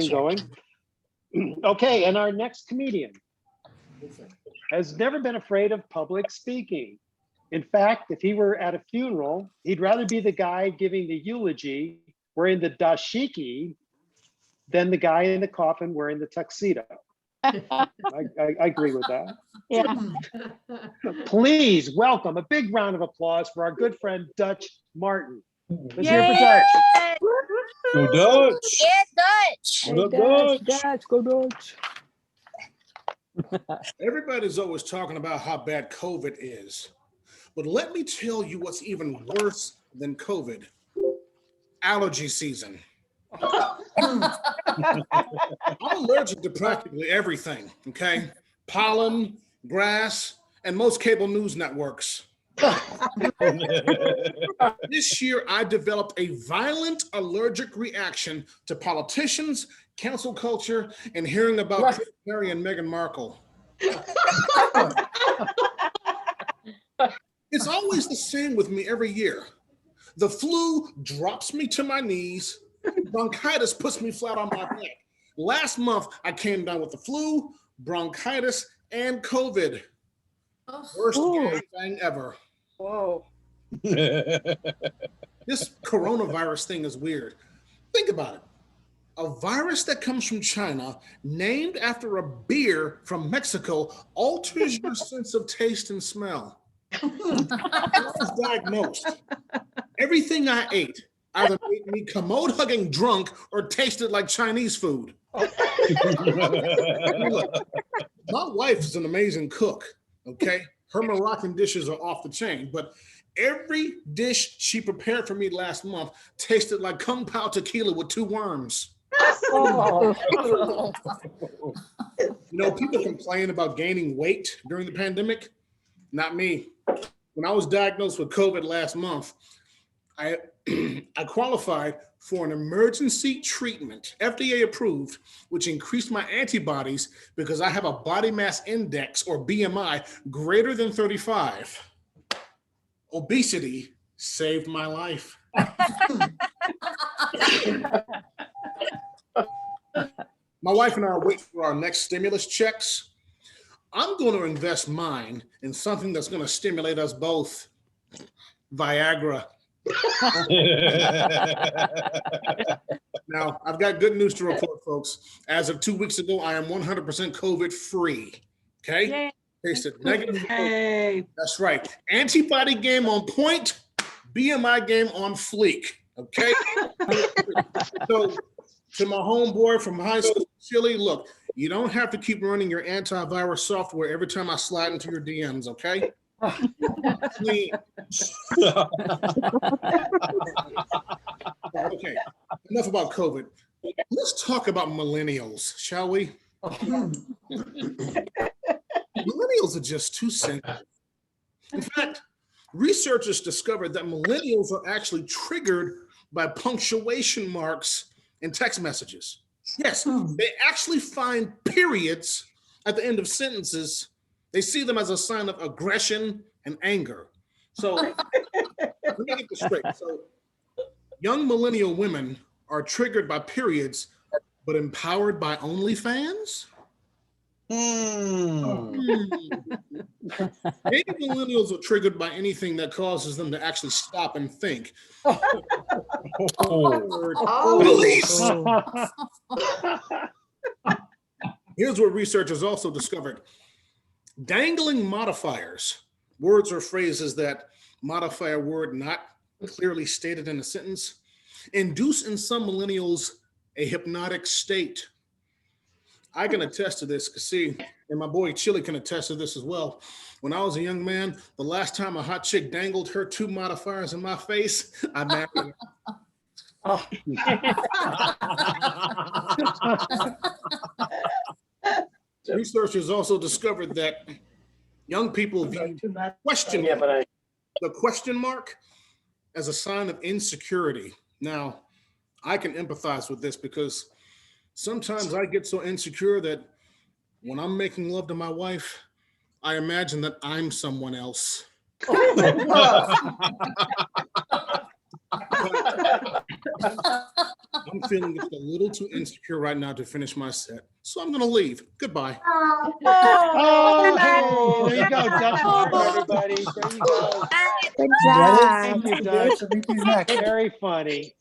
going. Okay, and our next comedian has never been afraid of public speaking. In fact, if he were at a funeral, he'd rather be the guy giving the eulogy wearing the dashiki than the guy in the coffin wearing the tuxedo. I agree with that. Yeah. Please welcome a big round of applause for our good friend Dutch Martin. Let's hear Yay! for Dutch. Go Dutch. Yeah, Dutch. What up, Dutch? Go Dutch. Everybody's always talking about how bad COVID is. But let me tell you what's even worse than COVID. Allergy season. I'm allergic to practically everything, okay? Pollen, grass, and most cable news networks. This year, I developed a violent allergic reaction to politicians, cancel culture, and hearing about Prince Harry and Meghan Markle. It's always the same with me every year. The flu drops me to my knees. Bronchitis puts me flat on my back. Last month, I came down with the flu, bronchitis, and COVID. Worst thing ever. Whoa. This coronavirus thing is weird. Think about it. A virus that comes from China, named after a beer from Mexico, alters your sense of taste and smell. When I was diagnosed, everything I ate either made me commode-hugging drunk or tasted like Chinese food. Look, my wife is an amazing cook, okay? Her Moroccan dishes are off the chain, but every dish she prepared for me last month tasted like Kung Pao tequila with 2 worms. Oh. You know, people complain about gaining weight during the pandemic. Not me. When I was diagnosed with COVID last month, I qualified for an emergency treatment, FDA approved, which increased my antibodies because I have a body mass index or BMI greater than 35. Obesity saved my life. My wife and I are waiting for our next stimulus checks. I'm going to invest mine in something that's going to stimulate us both. Viagra. Now, I've got good news to report, folks. As of 2 weeks ago, I am 100% COVID free. Okay? Yay. Tasted negative. Hey. That's right. Antibody game on point, BMI game on fleek. Okay? So, to my homeboy from high school, Chile, look, you don't have to keep running your antivirus software every time I slide into your DMs, okay? Clean. Okay, enough about COVID. Let's talk about millennials, shall we? Millennials are just too sensitive. In fact, researchers discovered that millennials are actually triggered by punctuation marks in text messages. Yes, they actually find periods at the end of sentences. They see them as a sign of aggression and anger. So let me get this straight. So young millennial women are triggered by periods, but empowered by OnlyFans? Maybe millennials are triggered by anything that causes them to actually stop and think. Police! Here's what researchers also discovered. Dangling modifiers, words or phrases that modify a word not clearly stated in a sentence, induce in some millennials a hypnotic state. I can attest to this, because see, and my boy Chili can attest to this as well. When I was a young man, the last time a hot chick dangled her 2 modifiers in my face, I married her. Oh. Researchers also discovered that young people view the question mark as a sign of insecurity. Now, I can empathize with this because sometimes I get so insecure that when I'm making love to my wife, I imagine that I'm someone else. I'm feeling just a little too insecure right now to finish my set. So I'm going to leave. Goodbye. Oh, there you go, Dutch Mark, everybody. There you go. Good job. Thank you, Dutch. Very funny.